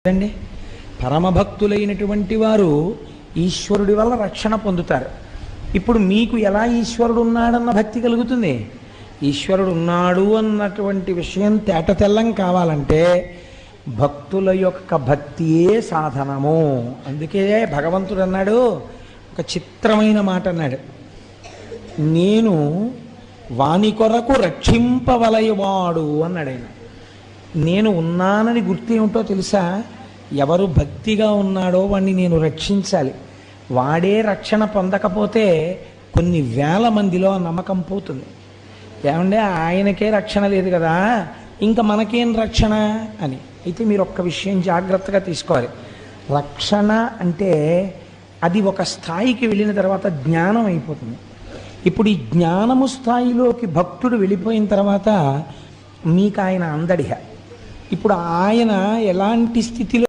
అండి పరమభక్తులైనటువంటి వారు ఈశ్వరుడి వల్ల రక్షణ పొందుతారు. ఇప్పుడు మీకు ఎలా ఈశ్వరుడు ఉన్నాడన్న భక్తి కలుగుతుంది? ఈశ్వరుడు ఉన్నాడు అన్నటువంటి విషయం తేటతెల్లం కావాలంటే భక్తుల యొక్క భక్తియే సాధనము. అందుకే భగవంతుడు అన్నాడు, ఒక చిత్రమైన మాట అన్నాడు, నేను వాని కొరకు రక్షింపవలయవాడు అన్నాడు ఆయన. నేను ఉన్నానని గుర్తేమిటో తెలుసా? ఎవరు భక్తిగా ఉన్నాడో వాడిని నేను రక్షించాలి. వాడే రక్షణ పొందకపోతే కొన్ని వేల మందిలో నమ్మకం పోతుంది. ఏమంటే ఆయనకే రక్షణ లేదు కదా, ఇంకా మనకేం రక్షణ అని. అయితే మీరు ఒక్క విషయం జాగ్రత్తగా తీసుకోవాలి. రక్షణ అంటే అది ఒక స్థాయికి వెళ్ళిన తర్వాత జ్ఞానం అయిపోతుంది. ఇప్పుడు ఈ జ్ఞానము స్థాయిలోకి భక్తుడు వెళ్ళిపోయిన తర్వాత మీకు ఆయన అందడిహ. ఇప్పుడు ఆయన ఎలాంటి స్థితిలో